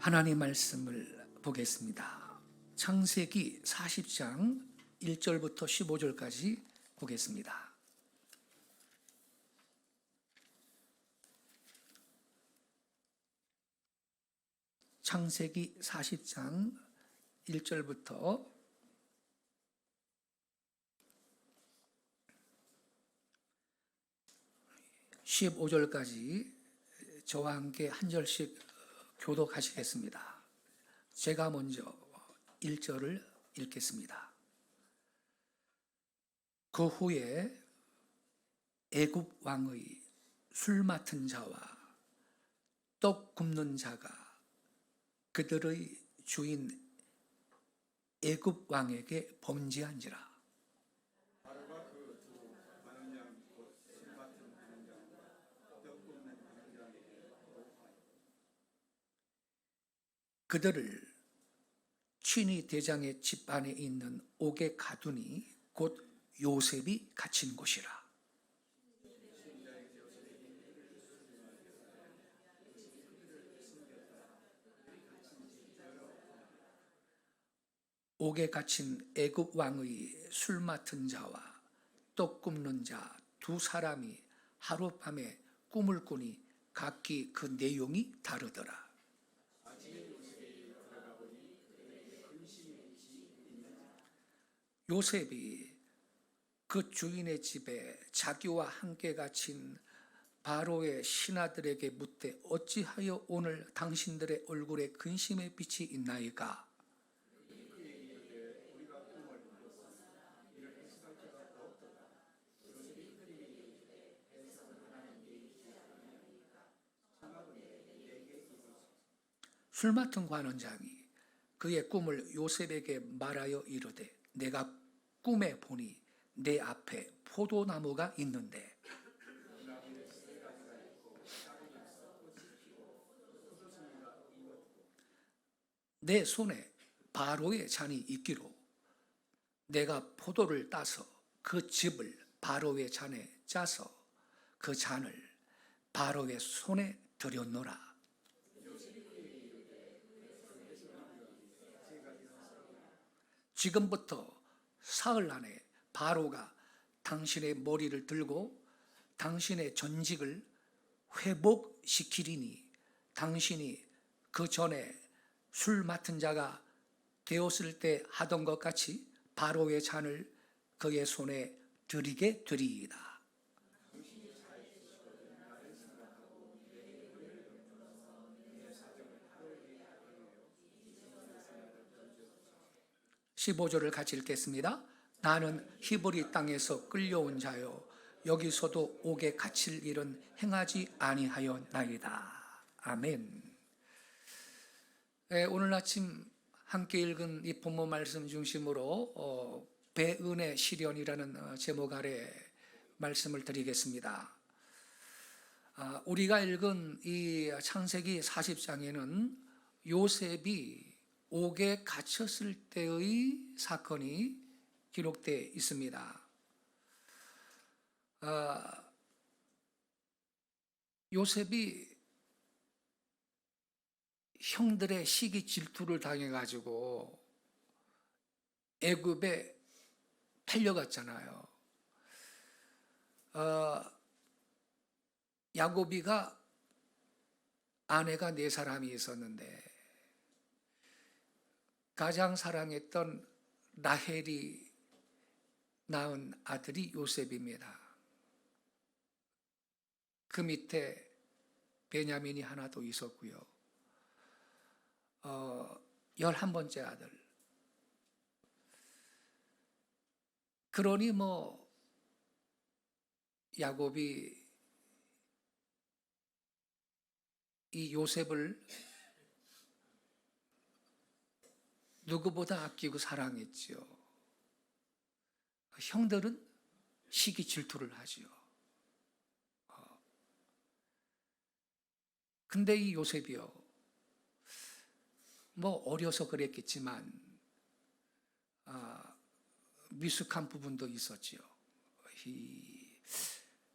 하나님 말씀을 보겠습니다. 창세기 40장 1절부터 15절까지 보겠습니다. 창세기 40장 1절부터 15절까지 저와 함께 한 절씩 교독하시겠습니다. 제가 먼저 1절을 읽겠습니다. 그 후에 애굽 왕의 술 맡은 자와 떡 굽는 자가 그들의 주인 애굽 왕에게 범죄한지라. 그들을 친위 대장의 집 안에 있는 옥에 가두니 곧 요셉이 갇힌 곳이라. 옥에 갇힌 애굽 왕의 술 맡은 자와 떡 굽는 자 두 사람이 하룻밤에 꿈을 꾸니 각기 그 내용이 다르더라. 요셉이 그 주인의 집에 자기와 함께 갇힌 바로의 신하들에게 묻되 어찌하여 오늘 당신들의 얼굴에 근심의 빛이 있나이까? 술 맡은 관원장이 그의 꿈을 요셉에게 말하여 이르되 내가 꿈에 보니 내 앞에 포도나무가 있는데 내 손에 바로의 잔이 있기로 내가 포도를 따서 그 즙을 바로의 잔에 짜서 그 잔을 바로의 손에 들였노라. 지금부터 사흘 안에 바로가 당신의 머리를 들고 당신의 전직을 회복시키리니 당신이 그 전에 술 맡은 자가 되었을 때 하던 것 같이 바로의 잔을 그의 손에 드리게 되리이다. 15절을 같이 읽겠습니다. 나는 히브리 땅에서 끌려온 자요 여기서도 옥에 갇힐 일은 행하지 아니하였나이다. 아멘. 오늘 아침 함께 읽은 이 본문 말씀 중심으로 배은의 시련이라는 제목 아래 말씀을 드리겠습니다. 우리가 읽은 이 창세기 40장에는 요셉이 옥에 갇혔을 때의 사건이 기록되어 있습니다. 요셉이 형들의 시기 질투를 당해가지고 애굽에 팔려갔잖아요. 야곱이가 아내가 4사람이 있었는데 가장 사랑했던 라헬이 낳은 아들이 요셉입니다. 그 밑에 베냐민이 하나 더 있었고요. 11번째 아들. 그러니 야곱이 이 요셉을 누구보다 아끼고 사랑했지요. 형들은 시기 질투를 하지요. 근데 이 요셉이요. 어려서 그랬겠지만 미숙한 부분도 있었지요.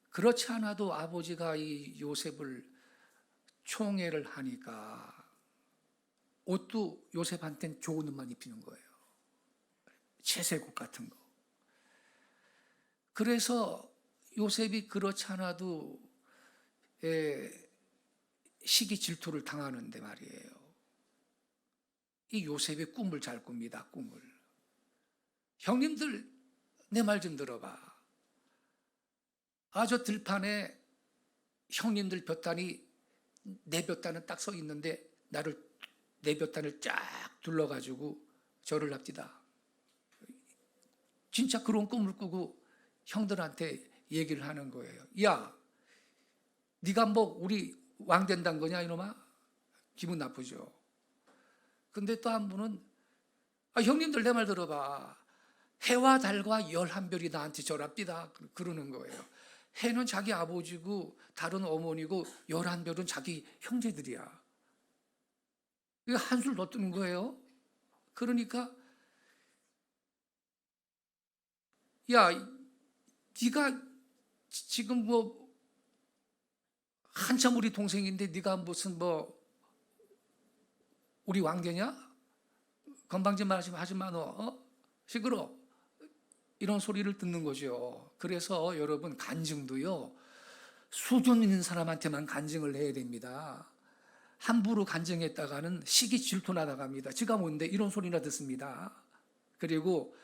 그렇지 않아도 아버지가 이 요셉을 총애를 하니까 옷도 요셉한테는 좋은 옷만 입히는 거예요. 채색옷 같은 거. 그래서 요셉이 그렇지 않아도 시기 질투를 당하는데 말이에요. 이 요셉이 꿈을 잘 꿉니다. 꿈을. 형님들 내 말 좀 들어봐. 저 들판에 형님들 볕단이 내 볕단은 딱 서 있는데 내 볕단을 쫙 둘러가지고 절을 합디다. 진짜 그런 꿈을 꾸고 형들한테 얘기를 하는 거예요. 야, 네가 뭐 우리 왕 된다는 거냐 이놈아? 기분 나쁘죠. 근데 또 한 분은 형님들 내 말 들어봐. 해와 달과 11별이 나한테 절합디다. 그러는 거예요. 해는 자기 아버지고 달은 어머니고 11별은 자기 형제들이야. 이거 한술 더 뜨는 거예요. 그러니까 야, 네가 지금 뭐 한참 우리 동생인데 네가 무슨 뭐 우리 왕되냐? 건방진 말 하지 마 너. 시끄러. 이런 소리를 듣는 거죠. 그래서 여러분 간증도요. 수준 있는 사람한테만 간증을 해야 됩니다. 함부로 간증했다가는 시기 질투 나다갑니다. 지가 뭔데 이런 소리나 듣습니다. 그리고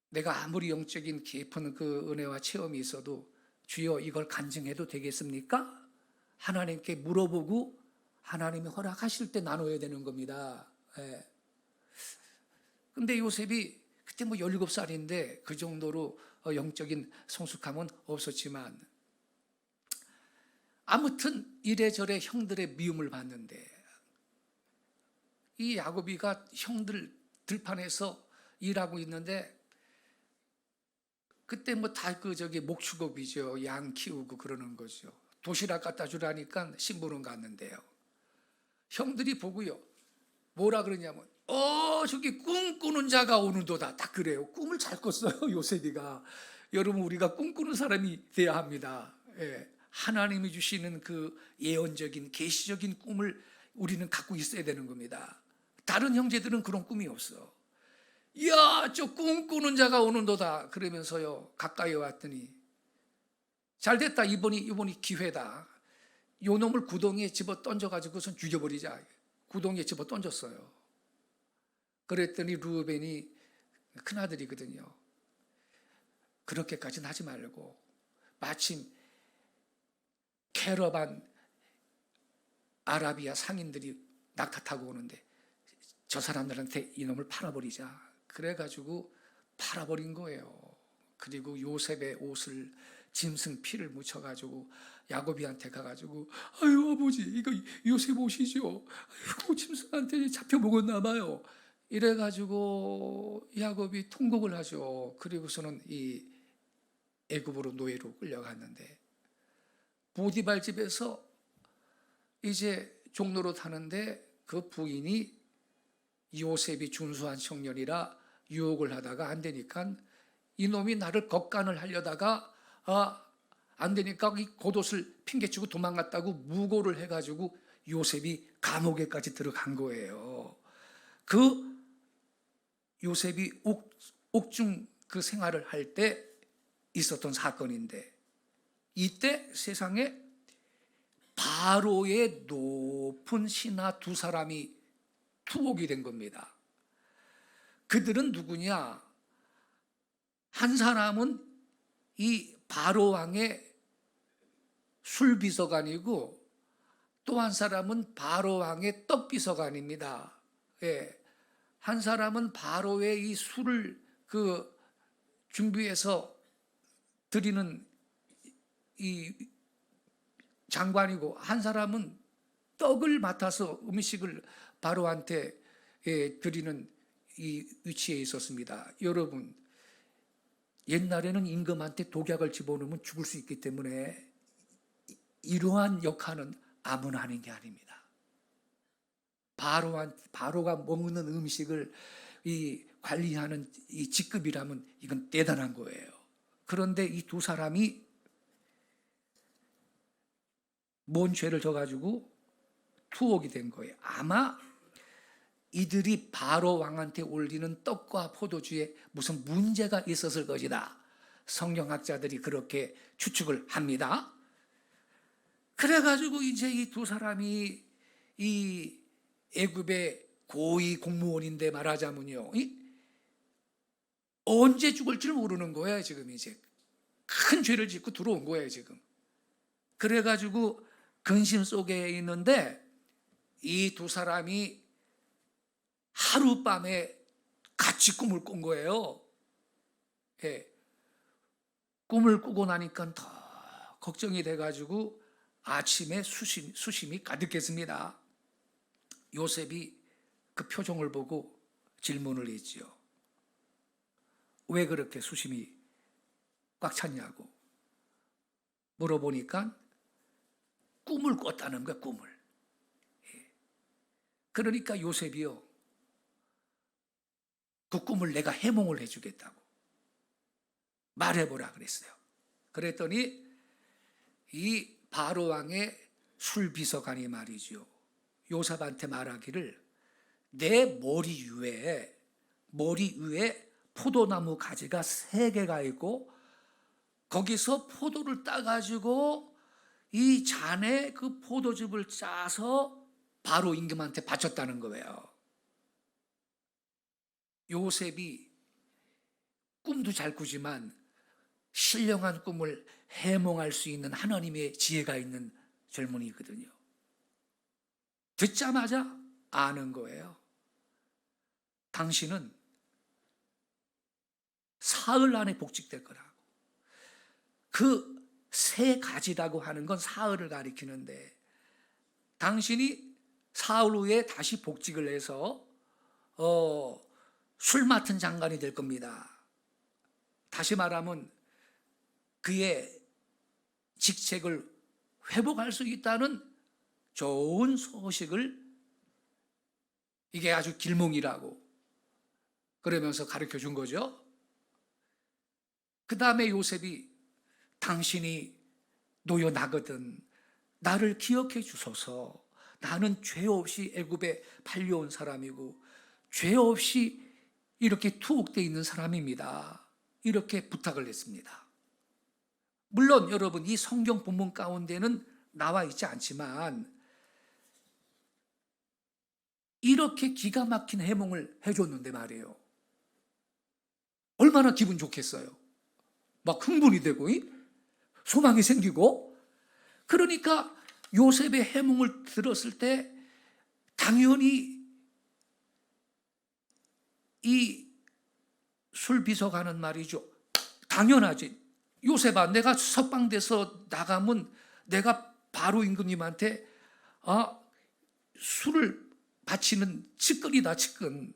내가 아무리 영적인 깊은 그 은혜와 체험이 있어도 주여 이걸 간증해도 되겠습니까? 하나님께 물어보고 하나님이 허락하실 때 나눠야 되는 겁니다. 근데 요셉이 그때 뭐 17살인데 그 정도로 영적인 성숙함은 없었지만 아무튼 이래저래 형들의 미움을 받는데 이 야곱이가 형들 들판에서 일하고 있는데 그때 뭐 다 목축업이죠. 양 키우고 그러는 거죠. 도시락 갖다 주라니까 심부름 갔는데요. 형들이 보고요. 뭐라 그러냐면 저기 꿈꾸는 자가 오는도다. 딱 그래요. 꿈을 잘 꿨어요. 요셉이가. 여러분 우리가 꿈꾸는 사람이 돼야 합니다. 하나님이 주시는 그 예언적인 계시적인 꿈을 우리는 갖고 있어야 되는 겁니다. 다른 형제들은 그런 꿈이 없어. 이야, 저 꿈꾸는 자가 오는도다. 그러면서요, 가까이 왔더니, 잘 됐다. 이번이 기회다. 요 놈을 구덩이에 집어 던져가지고선 죽여버리자. 구덩이에 집어 던졌어요. 그랬더니 루벤이 큰아들이거든요. 그렇게까지는 하지 말고, 마침 캐러반 아라비아 상인들이 낙타 타고 오는데, 저 사람들한테 이놈을 팔아버리자. 그래가지고 팔아버린 거예요. 그리고 요셉의 옷을 짐승 피를 묻혀가지고 야곱이한테 가가지고 아유 아버지 이거 요셉 옷이죠. 아이고 짐승한테 잡혀 먹었나 봐요. 이래가지고 야곱이 통곡을 하죠. 그리고서는 이 애굽으로 노예로 끌려갔는데 보디발 집에서 이제 종로로 타는데 그 부인이 요셉이 준수한 청년이라 유혹을 하다가 안 되니까 이놈이 나를 겉간을 하려다가 안 되니까 이 겉옷을 핑계치고 도망갔다고 무고를 해가지고 요셉이 감옥에까지 들어간 거예요. 그 요셉이 옥중 그 생활을 할 때 있었던 사건인데 이때 세상에 바로의 높은 신하 두 사람이 투옥이 된 겁니다. 그들은 누구냐? 한 사람은 이 바로 왕의 술비서관이고 또 한 사람은 바로 왕의 떡비서관입니다. 한 사람은 바로의 이 술을 준비해서 드리는 이 장관이고 한 사람은 떡을 맡아서 음식을 바로한테 드리는 이 위치에 있었습니다. 여러분, 옛날에는 임금한테 독약을 집어넣으면 죽을 수 있기 때문에 이러한 역할은 아무나 하는 게 아닙니다. 바로가 먹는 음식을 관리하는 이 직급이라면 이건 대단한 거예요. 그런데 이 두 사람이 뭔 죄를 져가지고 투옥이 된 거예요. 아마 이들이 바로 왕한테 올리는 떡과 포도주에 무슨 문제가 있었을 것이다. 성경학자들이 그렇게 추측을 합니다. 그래가지고 이제 이 두 사람이 이 애굽의 고위 공무원인데 말하자면요, 언제 죽을지를 모르는 거예요. 지금 이제 큰 죄를 짓고 들어온 거예요. 지금. 그래가지고 근심 속에 있는데 이 두 사람이 하룻밤에 같이 꿈을 꾼 거예요. 예. 꿈을 꾸고 나니까 더 걱정이 돼가지고 아침에 수심이 가득했습니다. 요셉이 그 표정을 보고 질문을 했지요. 왜 그렇게 수심이 꽉 찼냐고 물어보니까 꿈을 꿨다는 거야, 꿈을. 예. 그러니까 요셉이요, 그 꿈을 내가 해몽을 해주겠다고 말해보라 그랬어요. 그랬더니 이 바로 왕의 술비서관이 말이죠, 요셉한테 말하기를 내 머리 위에 포도나무 가지가 3개가 있고 거기서 포도를 따가지고 이 잔에 그 포도즙을 짜서 바로 임금한테 바쳤다는 거예요. 요셉이 꿈도 잘 꾸지만 신령한 꿈을 해몽할 수 있는 하나님의 지혜가 있는 젊은이거든요. 듣자마자 아는 거예요. 당신은 사흘 안에 복직될 거라고. 그 3가지라고 하는 건 사흘을 가리키는데 당신이 사흘 후에 다시 복직을 해서 술 맡은 장관이 될 겁니다. 다시 말하면 그의 직책을 회복할 수 있다는 좋은 소식을, 이게 아주 길몽이라고 그러면서 가르쳐 준 거죠. 그 다음에 요셉이 당신이 노여나거든 나를 기억해 주소서. 나는 죄 없이 애굽에 팔려온 사람이고 죄 없이 이렇게 투옥되어 있는 사람입니다. 이렇게 부탁을 했습니다. 물론 여러분, 이 성경 본문 가운데는 나와 있지 않지만 이렇게 기가 막힌 해몽을 해줬는데 말이에요, 얼마나 기분 좋겠어요. 막 흥분이 되고 소망이 생기고. 그러니까 요셉의 해몽을 들었을 때 당연히 이 술비서관은 말이죠, 당연하지, 요셉아, 내가 석방돼서 나가면 내가 바로 임금님한테 술을 바치는 측근이다, 측근.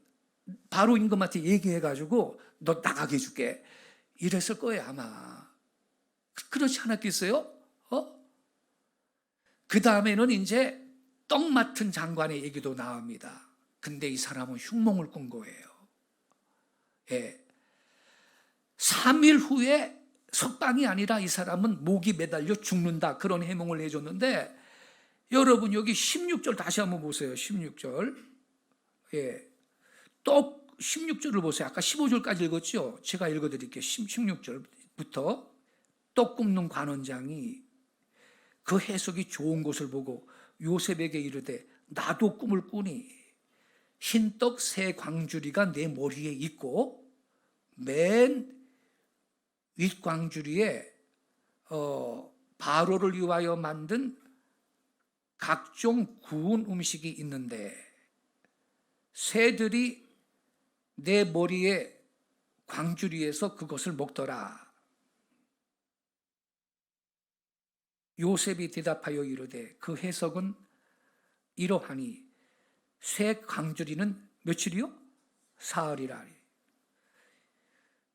바로 임금한테 얘기해가지고 너 나가게 해줄게. 이랬을 거예요 아마. 그렇지 않았겠어요? 그 다음에는 이제 떡 맡은 장관의 얘기도 나옵니다. 근데 이 사람은 흉몽을 꾼 거예요. 예. 3일 후에 석방이 아니라 이 사람은 목이 매달려 죽는다, 그런 해몽을 해줬는데 여러분 여기 16절 다시 한번 보세요. 16절. 예. 떡 16절을 보세요. 아까 15절까지 읽었죠? 제가 읽어드릴게요. 16절부터. 떡 굽는 관원장이 그 해석이 좋은 것을 보고 요셉에게 이르되 나도 꿈을 꾸니 흰떡 3광주리가 내 머리에 있고 맨 윗광주리에 바로를 위하여 만든 각종 구운 음식이 있는데 새들이 내 머리에 광주리에서 그것을 먹더라. 요셉이 대답하여 이르되 그 해석은 이러하니 새 광주리는 며칠이요? 사흘이라.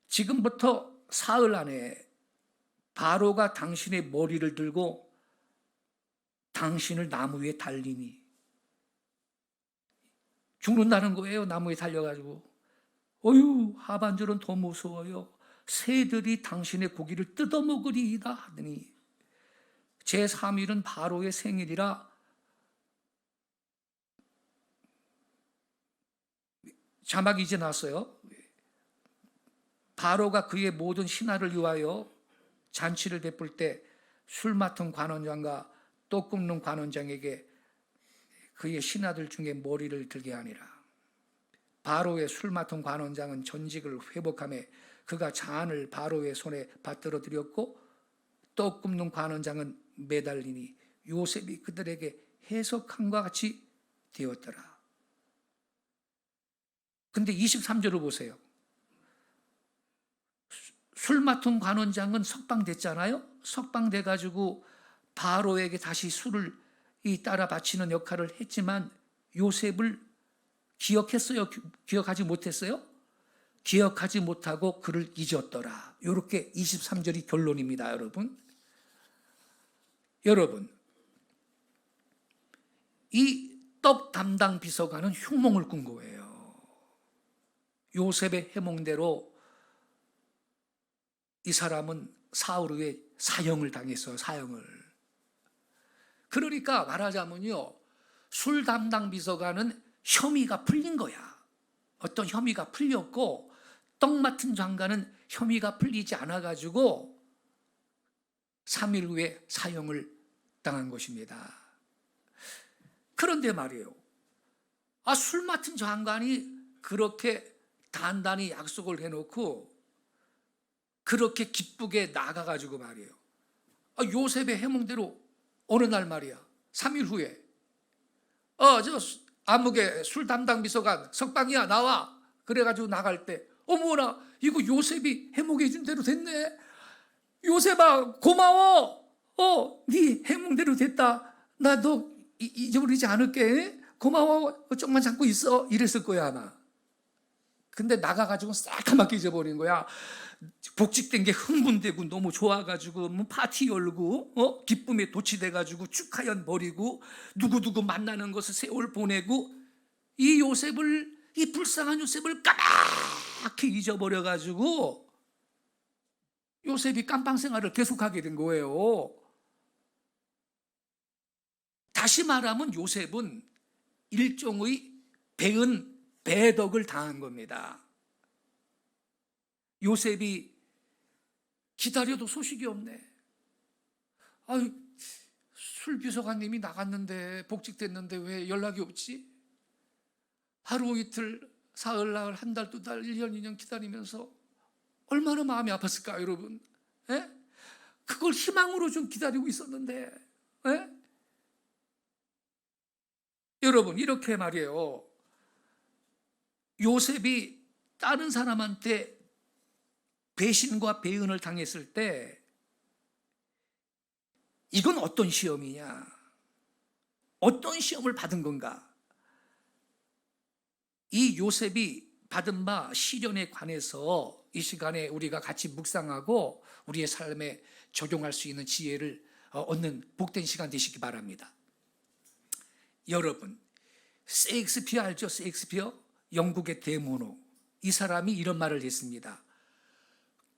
지금부터 사흘 안에 바로가 당신의 머리를 들고 당신을 나무 위에 달리니, 죽는다는 거예요. 나무에 달려가지고. 어휴, 하반절은 더 무서워요. 새들이 당신의 고기를 뜯어먹으리이다 하더니 제3일은 바로의 생일이라 자막이 이제 나왔어요. 바로가 그의 모든 신하를 위하여 잔치를 베풀 때 술 맡은 관원장과 떡 굽는 관원장에게 그의 신하들 중에 머리를 들게 하니라. 바로의 술 맡은 관원장은 전직을 회복하며 그가 잔을 바로의 손에 받들어 드렸고 떡 굽는 관원장은 매달리니 요셉이 그들에게 해석함과 같이 되었더라. 근데 23절을 보세요. 술 맡은 관원장은 석방됐잖아요. 석방돼 가지고 바로에게 다시 술을 따라 바치는 역할을 했지만 요셉을 기억했어요? 기억하지 못했어요? 기억하지 못하고 그를 잊었더라. 이렇게 23절이 결론입니다, 여러분. 여러분, 이 떡 담당 비서관은 흉몽을 꾼 거예요. 요셉의 해몽대로 이 사람은 사울의 사형을 당했어요. 사형을. 그러니까 말하자면요, 술 담당 비서관은 혐의가 풀린 거야. 어떤 혐의가 풀렸고 떡 맡은 장관은 혐의가 풀리지 않아가지고 3일 후에 사형을 당한 것입니다. 그런데 말이에요, 술 맡은 장관이 그렇게 단단히 약속을 해놓고 그렇게 기쁘게 나가가지고 말이에요, 요셉의 해몽대로 어느 날 말이야, 3일 후에 저 암흑의 술 담당 비서관 석방이야, 나와. 그래가지고 나갈 때 어머나, 이거 요셉이 해몽해 준 대로 됐네. 요셉아, 고마워. 네 해몽대로 됐다. 나 너 잊어버리지 않을게. 고마워. 좀만 참고 있어. 이랬을 거야 아마. 근데 나가가지고 새까맣게 잊어버린 거야. 복직된 게 흥분되고 너무 좋아가지고 뭐 파티 열고 기쁨에 도취돼가지고 축하연 벌이고 누구누구 만나는 것을 세월 보내고 이 요셉을, 이 불쌍한 요셉을 까맣게 잊어버려가지고 요셉이 깜빵 생활을 계속하게 된 거예요. 다시 말하면 요셉은 일종의 배덕을 당한 겁니다. 요셉이 기다려도 소식이 없네. 술 비서관님이 나갔는데, 복직됐는데 왜 연락이 없지? 하루 이틀, 사흘, 나흘, 한 달, 두 달, 1년, 2년 기다리면서 얼마나 마음이 아팠을까, 여러분? 에? 그걸 희망으로 좀 기다리고 있었는데, 에? 여러분, 이렇게 말이에요. 요셉이 다른 사람한테 배신과 배은을 당했을 때 이건 어떤 시험이냐? 어떤 시험을 받은 건가? 이 요셉이 받은 바 시련에 관해서 이 시간에 우리가 같이 묵상하고 우리의 삶에 적용할 수 있는 지혜를 얻는 복된 시간 되시기 바랍니다. 여러분, 셰익스피어 알죠? 셰익스피어? 영국의 대문호. 이 사람이 이런 말을 했습니다.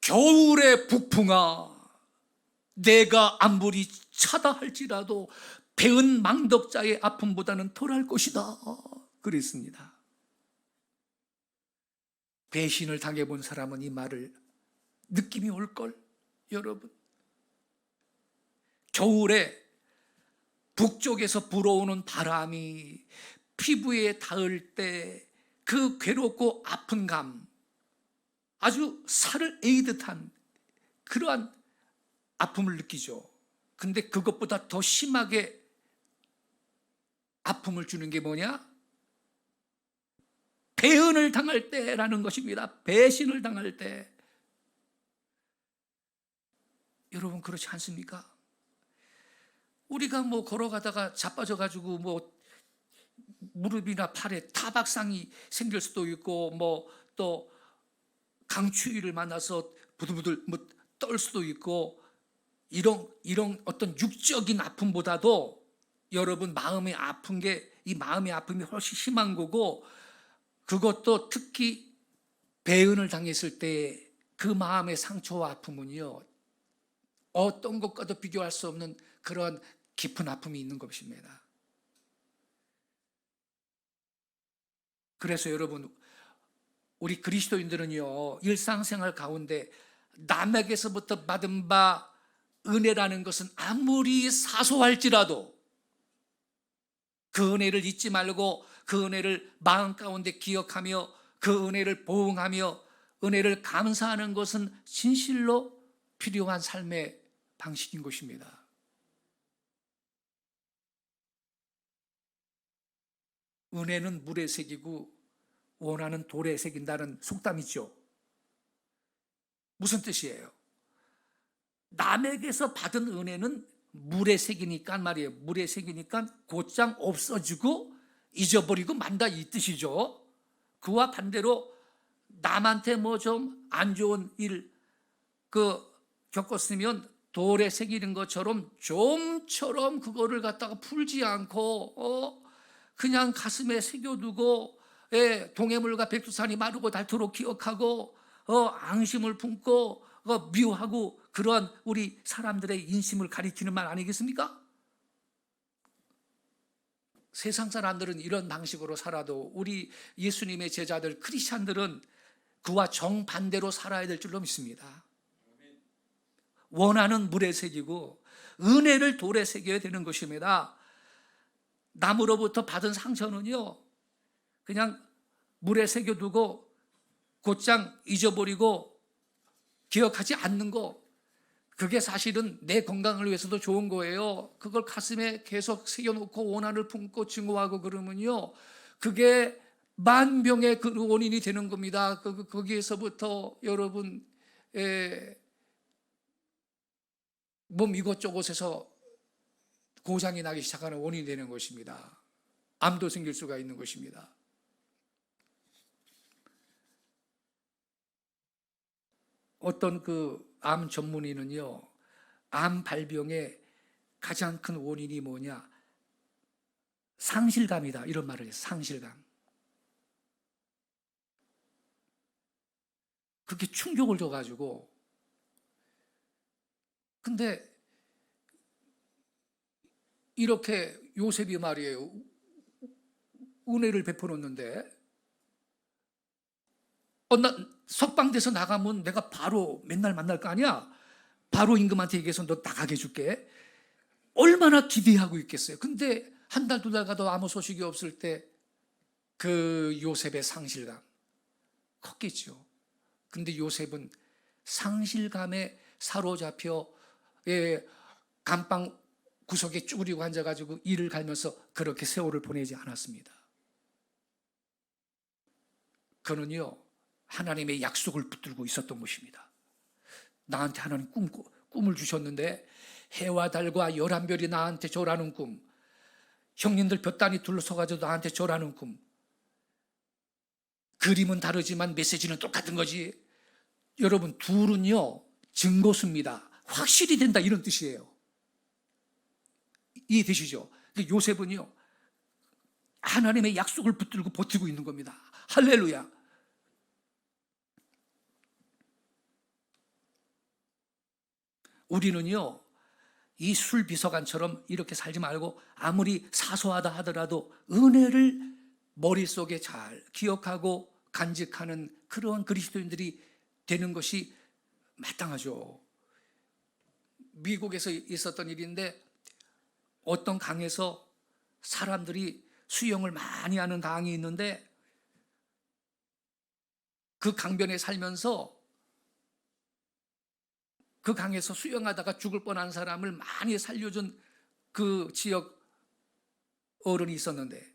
겨울의 북풍아, 내가 아무리 차다 할지라도 배은 망덕자의 아픔보다는 덜할 것이다. 그랬습니다. 배신을 당해본 사람은 이 말을 느낌이 올걸, 여러분. 겨울에 북쪽에서 불어오는 바람이 피부에 닿을 때 그 괴롭고 아픈 감, 아주 살을 에이듯한 그러한 아픔을 느끼죠. 근데 그것보다 더 심하게 아픔을 주는 게 뭐냐? 배은을 당할 때라는 것입니다. 배신을 당할 때. 여러분, 그렇지 않습니까? 우리가 걸어가다가 자빠져가지고 무릎이나 팔에 타박상이 생길 수도 있고 또 강추위를 만나서 부들부들 떨 수도 있고 이런 어떤 육적인 아픔보다도 여러분, 마음이 아픈 게, 이 마음의 아픔이 훨씬 심한 거고, 그것도 특히 배은을 당했을 때 그 마음의 상처와 아픔은요, 어떤 것과도 비교할 수 없는 그런 깊은 아픔이 있는 것입니다. 그래서 여러분, 우리 그리스도인들은요, 일상생활 가운데 남에게서부터 받은 바 은혜라는 것은 아무리 사소할지라도 그 은혜를 잊지 말고 그 은혜를 마음 가운데 기억하며 그 은혜를 보응하며 은혜를 감사하는 것은 진실로 필요한 삶의 방식인 것입니다. 은혜는 물에 새기고 원하는 돌에 새긴다는 속담이죠. 무슨 뜻이에요? 남에게서 받은 은혜는 물에 새기니까 말이에요. 물에 새기니까 곧장 없어지고 잊어버리고 만다 이 뜻이죠. 그와 반대로 남한테 뭐 좀 안 좋은 일 겪었으면 돌에 새기는 것처럼 좀처럼 그거를 갖다가 풀지 않고 그냥 가슴에 새겨두고 동해물과 백두산이 마르고 닳도록 기억하고 앙심을 품고 미워하고 그러한 우리 사람들의 인심을 가리키는 말 아니겠습니까? 세상 사람들은 이런 방식으로 살아도 우리 예수님의 제자들 크리스찬들은 그와 정반대로 살아야 될 줄로 믿습니다. 원하는 물에 새기고 은혜를 돌에 새겨야 되는 것입니다. 남으로부터 받은 상처는요, 그냥 물에 새겨두고 곧장 잊어버리고 기억하지 않는 거, 그게 사실은 내 건강을 위해서도 좋은 거예요. 그걸 가슴에 계속 새겨놓고 원한을 품고 증오하고 그러면요, 그게 만병의 그 원인이 되는 겁니다. 거기에서부터 여러분 몸 이곳저곳에서 고장이 나기 시작하는 원인이 되는 것입니다. 암도 생길 수가 있는 것입니다. 어떤 암 전문의는요, 암 발병의 가장 큰 원인이 뭐냐? 상실감이다. 이런 말을 해요. 상실감. 그렇게 충격을 줘가지고, 근데 이렇게 요셉이 말이에요, 은혜를 베풀었는데 나 석방돼서 나가면 내가 바로 맨날 만날 거 아니야? 바로 임금한테 얘기해서 너 나가게 해줄게. 얼마나 기대하고 있겠어요. 근데 한 달, 두 달 가도 아무 소식이 없을 때 그 요셉의 상실감 컸겠죠. 근데 요셉은 상실감에 사로잡혀 감방 구석에 쭈그리고 앉아가지고 이를 갈면서 그렇게 세월을 보내지 않았습니다. 그는요, 하나님의 약속을 붙들고 있었던 것입니다. 나한테 하나님 꿈을 주셨는데 해와 달과 11별이 나한테 절하는 꿈, 형님들 볕단이 둘러서가지고 나한테 절하는 꿈, 그림은 다르지만 메시지는 똑같은 거지. 여러분, 둘은요 증거수입니다. 확실히 된다 이런 뜻이에요. 이해되시죠? 요셉은요 하나님의 약속을 붙들고 버티고 있는 겁니다. 할렐루야. 우리는요 이 술 비서관처럼 이렇게 살지 말고 아무리 사소하다 하더라도 은혜를 머릿속에 잘 기억하고 간직하는 그런 그리스도인들이 되는 것이 마땅하죠. 미국에서 있었던 일인데 어떤 강에서 사람들이 수영을 많이 하는 강이 있는데 그 강변에 살면서 그 강에서 수영하다가 죽을 뻔한 사람을 많이 살려준 그 지역 어른이 있었는데,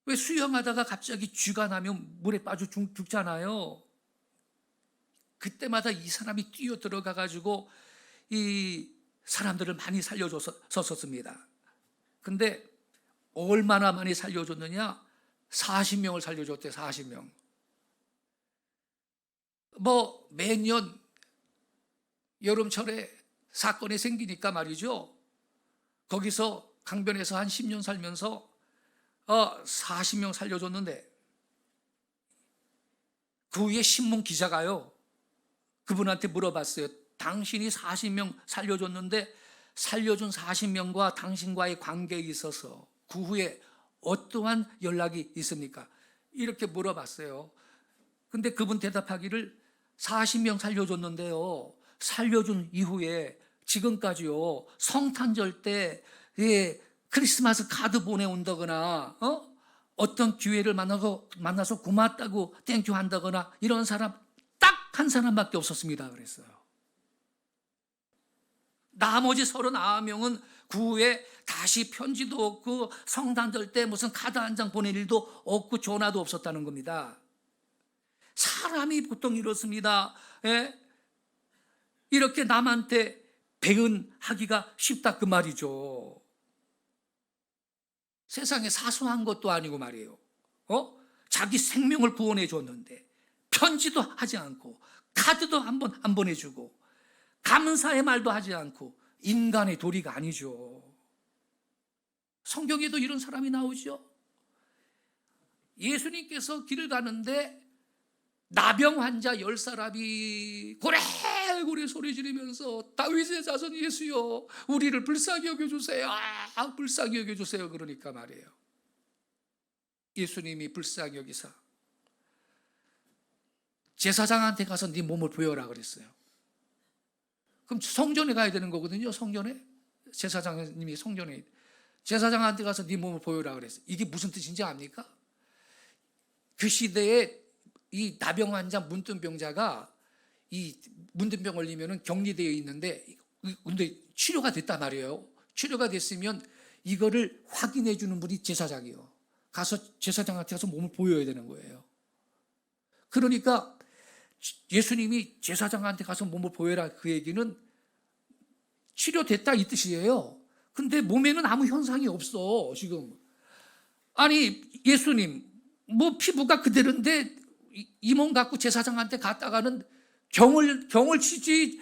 왜 수영하다가 갑자기 쥐가 나면 물에 빠져 죽잖아요. 그때마다 이 사람이 뛰어 들어가 가지고 이 사람들을 많이 살려줬었습니다. 근데 얼마나 많이 살려줬느냐? 40명을 살려줬대요. 40명. 매년 여름철에 사건이 생기니까 말이죠, 거기서 강변에서 한 10년 살면서 40명 살려줬는데 그 위에 신문 기자가요 그분한테 물어봤어요. 당신이 40명 살려줬는데 살려준 40명과 당신과의 관계에 있어서 그 후에 어떠한 연락이 있습니까? 이렇게 물어봤어요. 근데 그분 대답하기를 40명 살려줬는데요, 살려준 이후에 지금까지요, 성탄절 때 크리스마스 카드 보내온다거나 어떤 기회를 만나서 고맙다고 땡큐 한다거나 이런 사람 딱 한 사람밖에 없었습니다 그랬어요. 나머지 39명은 그 후에 다시 편지도 없고 성탄절 때 무슨 카드 한 장 보낼 일도 없고 전화도 없었다는 겁니다. 사람이 보통 이렇습니다. 예? 이렇게 남한테 배은하기가 쉽다 그 말이죠. 세상에 사소한 것도 아니고 말이에요. 자기 생명을 구원해 줬는데 편지도 하지 않고 카드도 한번 안 보내주고 감사의 말도 하지 않고 인간의 도리가 아니죠. 성경에도 이런 사람이 나오죠. 예수님께서 길을 가는데 나병 환자 10사람이 고래고래 소리 지르면서 다윗의 자손 예수여 우리를 불쌍히 여겨주세요. 불쌍히 여겨주세요. 그러니까 말이에요, 예수님이 불쌍히 여기사 제사장한테 가서 네 몸을 보여라 그랬어요. 그럼 성전에 가야 되는 거거든요. 성전에 제사장님이 성전에 제사장한테 가서 네 몸을 보여라 그랬어요. 이게 무슨 뜻인지 압니까? 그 시대에 이 나병 환자 문둥병자가 이 문둥병 걸리면은 격리되어 있는데 근데 치료가 됐단 말이에요. 치료가 됐으면 이거를 확인해 주는 분이 제사장이요. 가서 제사장한테 가서 몸을 보여야 되는 거예요. 그러니까 예수님이 제사장한테 가서 몸을 보여라 그 얘기는 치료됐다 이 뜻이에요. 근데 몸에는 아무 현상이 없어 지금. 아니 예수님 뭐 피부가 그대로인데 이 몸 갖고 제사장한테 갔다가는 경을 치지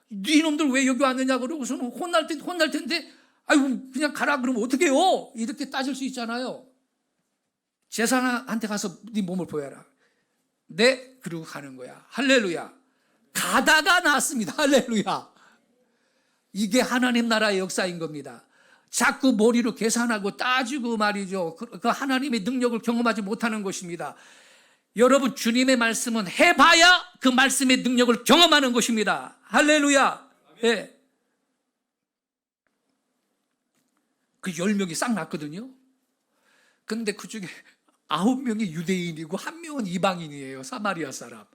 이놈들 왜 여기 왔느냐 그러고서는 혼날 텐데 아이고 그냥 가라 그러면 어떡해요? 이렇게 따질 수 있잖아요. 제사장한테 가서 네 몸을 보여라. 네, 그러고 가는 거야. 할렐루야. 가다가 나왔습니다. 할렐루야. 이게 하나님 나라의 역사인 겁니다. 자꾸 머리로 계산하고 따지고 말이죠. 그 하나님의 능력을 경험하지 못하는 것입니다. 여러분 주님의 말씀은 해봐야 그 말씀의 능력을 경험하는 것입니다. 할렐루야. 예. 그 10명이 싹 났거든요. 근데 그 중에 9명이 유대인이고 1명은 이방인이에요. 사마리아 사람.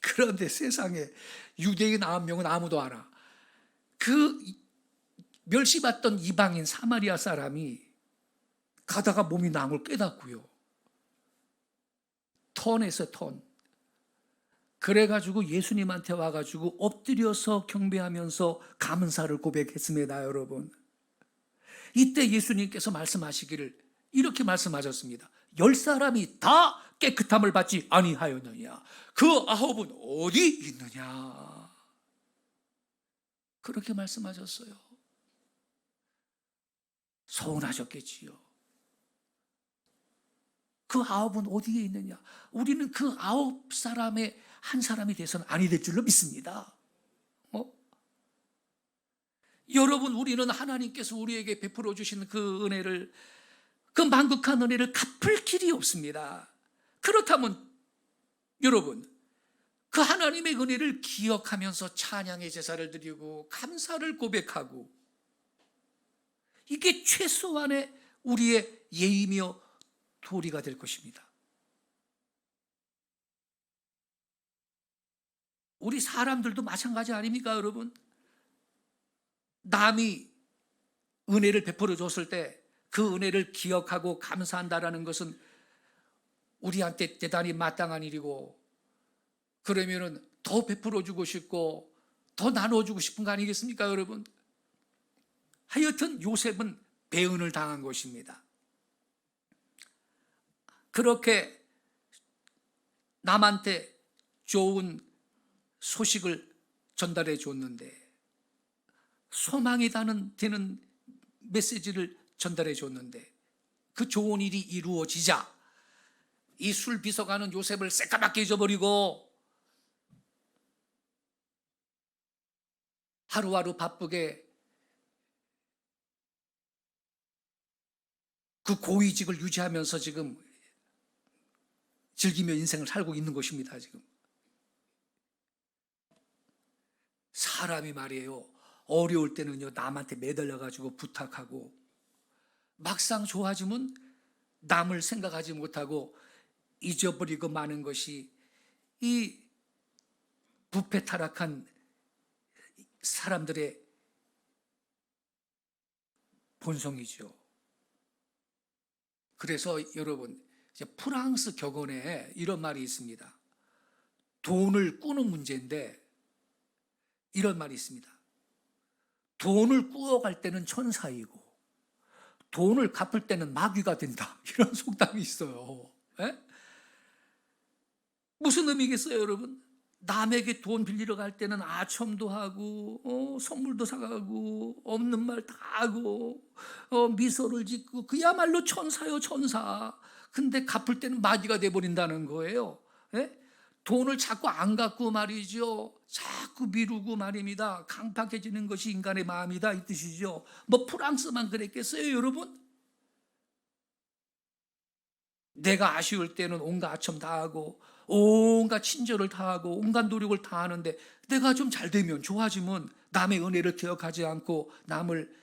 그런데 세상에 유대인 9명은 아무도 안 와. 그 멸시받던 이방인 사마리아 사람이 가다가 몸이 나은 걸 깨닫고요. 턴했어요. 턴. 그래가지고 예수님한테 와가지고 엎드려서 경배하면서 감사를 고백했습니다. 여러분, 이때 예수님께서 말씀하시기를 이렇게 말씀하셨습니다. 10사람이 다 깨끗함을 받지 아니하였느냐? 그 9은 어디 있느냐? 그렇게 말씀하셨어요. 서운하셨겠지요. 그 9은 어디에 있느냐? 우리는 그 9사람의 한 사람이 돼서는 아니 될 줄로 믿습니다. 여러분, 우리는 하나님께서 우리에게 베풀어 주신 그 은혜를, 그 만극한 은혜를 갚을 길이 없습니다. 그렇다면 여러분, 그 하나님의 은혜를 기억하면서 찬양의 제사를 드리고 감사를 고백하고, 이게 최소한의 우리의 예의며 도리가 될 것입니다. 우리 사람들도 마찬가지 아닙니까, 여러분? 남이 은혜를 베풀어 줬을 때 그 은혜를 기억하고 감사한다라는 것은 우리한테 대단히 마땅한 일이고, 그러면은 더 베풀어 주고 싶고 더 나눠 주고 싶은 거 아니겠습니까, 여러분? 하여튼 요셉은 배은을 당한 것입니다. 그렇게 남한테 좋은 소식을 전달해 줬는데, 소망이 되는 메시지를 전달해 줬는데, 그 좋은 일이 이루어지자 이 술 비서가는 요셉을 새까맣게 잊어버리고 하루하루 바쁘게 그 고위직을 유지하면서 지금 즐기며 인생을 살고 있는 것입니다. 지금 사람이 말이에요, 어려울 때는요 남한테 매달려 가지고 부탁하고, 막상 좋아지면 남을 생각하지 못하고 잊어버리고 마는 것이 이 부패 타락한 사람들의 본성이죠. 그래서 여러분, 이제 프랑스 격언에 이런 말이 있습니다. 돈을 꾸는 문제인데 이런 말이 있습니다. 돈을 꾸어갈 때는 천사이고 돈을 갚을 때는 마귀가 된다. 이런 속담이 있어요. 에? 무슨 의미겠어요, 여러분? 남에게 돈 빌리러 갈 때는 아첨도 하고 선물도 사가고 없는 말 다 하고 미소를 짓고 그야말로 천사요, 천사. 근데 갚을 때는 마귀가 돼버린다는 거예요. 에? 돈을 자꾸 안 갚고 말이죠, 자꾸 미루고 말입니다. 강팍해지는 것이 인간의 마음이다, 이 뜻이죠. 뭐 프랑스만 그랬겠어요, 여러분? 내가 아쉬울 때는 온갖 아첨 다 하고 온갖 친절을 다 하고 온갖 노력을 다 하는데, 내가 좀 잘 되면, 좋아지면 남의 은혜를 기억하지 않고 남을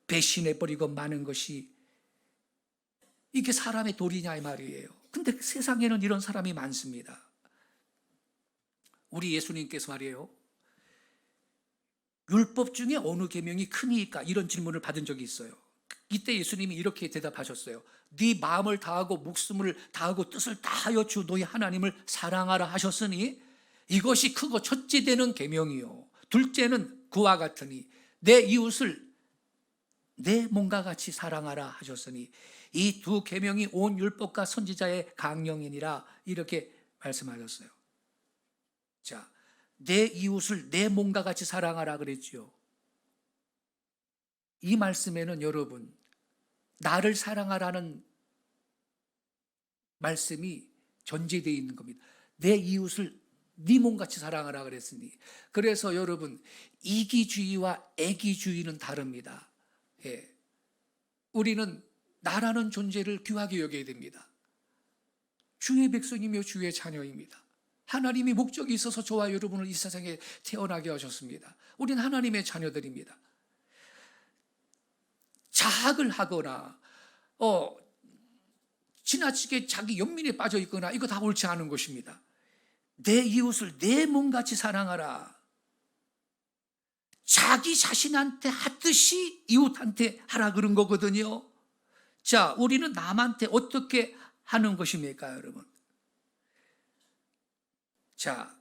배신해버리고 마는 것이 이게 사람의 도리냐 이 말이에요. 근데 세상에는 이런 사람이 많습니다. 우리 예수님께서 말이에요, 율법 중에 어느 계명이 크니까, 이런 질문을 받은 적이 있어요. 이때 예수님이 이렇게 대답하셨어요. 네 마음을 다하고 목숨을 다하고 뜻을 다하여 주 너희 하나님을 사랑하라 하셨으니 이것이 크고 첫째 되는 계명이요, 둘째는 그와 같으니 내 이웃을 내 몸과 같이 사랑하라 하셨으니 이 두 계명이 온 율법과 선지자의 강령이니라, 이렇게 말씀하셨어요. 자, 내 이웃을 내 몸과 같이 사랑하라 그랬죠. 이 말씀에는 여러분, 나를 사랑하라는 말씀이 전제되어 있는 겁니다. 내 이웃을 네 몸같이 사랑하라 그랬으니. 그래서 여러분, 이기주의와 애기주의는 다릅니다. 예. 우리는 나라는 존재를 귀하게 여겨야 됩니다. 주의 백성이며 주의 자녀입니다. 하나님이 목적이 있어서 저와 여러분을 이 세상에 태어나게 하셨습니다. 우리는 하나님의 자녀들입니다. 자학을 하거나 지나치게 자기 연민에 빠져 있거나, 이거 다 옳지 않은 것입니다. 내 이웃을 내 몸같이 사랑하라. 자기 자신한테 하듯이 이웃한테 하라 그런 거거든요. 자, 우리는 남한테 어떻게 하는 것입니까, 여러분? 자,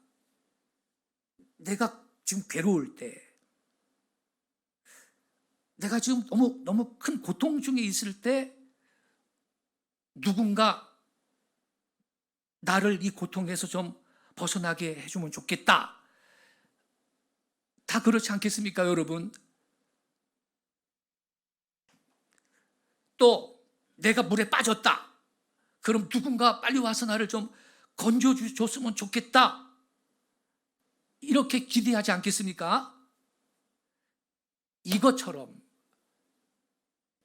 내가 지금 괴로울 때, 내가 지금 너무 큰 고통 중에 있을 때 누군가 나를 이 고통에서 좀 벗어나게 해주면 좋겠다. 다 그렇지 않겠습니까, 여러분? 또 내가 물에 빠졌다. 그럼 누군가 빨리 와서 나를 좀 건져줬으면 좋겠다. 이렇게 기대하지 않겠습니까? 이것처럼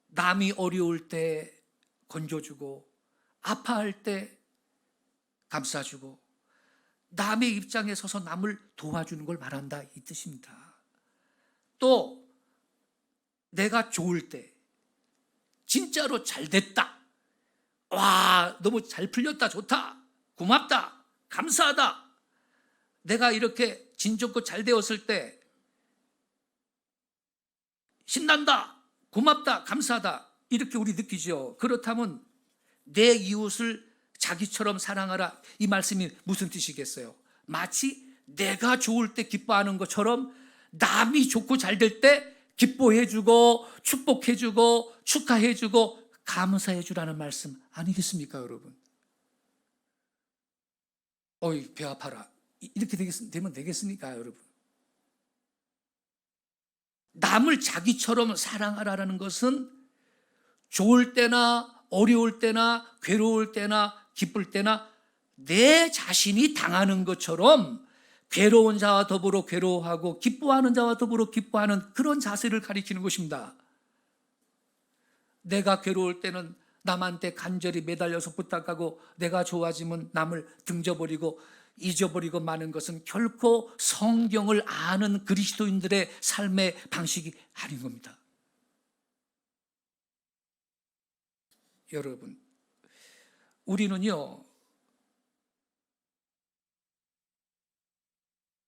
남이 어려울 때 건져주고 아파할 때 감싸주고 남의 입장에 서서 남을 도와주는 걸 말한다, 이 뜻입니다. 또 내가 좋을 때, 진짜로 잘 됐다, 와 너무 잘 풀렸다, 좋다, 고맙다, 감사하다, 내가 이렇게 진 좋고 잘 되었을 때 신난다, 고맙다, 감사하다, 이렇게 우리 느끼죠. 그렇다면 내 이웃을 자기처럼 사랑하라, 이 말씀이 무슨 뜻이겠어요? 마치 내가 좋을 때 기뻐하는 것처럼 남이 좋고 잘 될 때 기뻐해주고 축복해주고 축하해주고 감사해주라는 말씀 아니겠습니까, 여러분? 어이 배 아파라, 이렇게 되면 되겠습니까, 여러분? 남을 자기처럼 사랑하라는 것은 좋을 때나 어려울 때나 괴로울 때나 기쁠 때나 내 자신이 당하는 것처럼 괴로운 자와 더불어 괴로워하고 기뻐하는 자와 더불어 기뻐하는 그런 자세를 가리키는 것입니다. 내가 괴로울 때는 남한테 간절히 매달려서 부탁하고 내가 좋아지면 남을 등져버리고 잊어버리고 마는 것은 결코 성경을 아는 그리스도인들의 삶의 방식이 아닌 겁니다. 여러분, 우리는요,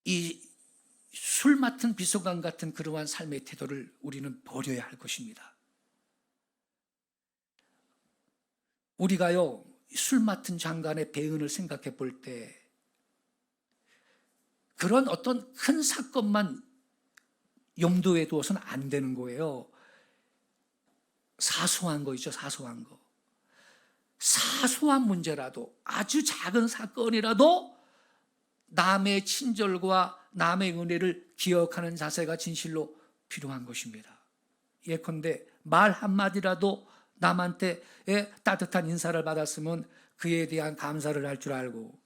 이 술 맡은 비서관 같은 그러한 삶의 태도를 우리는 버려야 할 것입니다. 우리가요, 술 맡은 장관의 배은을 생각해 볼 때 그런 어떤 큰 사건만 염두에 두어서는 안 되는 거예요. 사소한 거 있죠, 사소한 거. 사소한 문제라도, 아주 작은 사건이라도 남의 친절과 남의 은혜를 기억하는 자세가 진실로 필요한 것입니다. 예컨대 말 한마디라도 남한테 따뜻한 인사를 받았으면 그에 대한 감사를 할 줄 알고,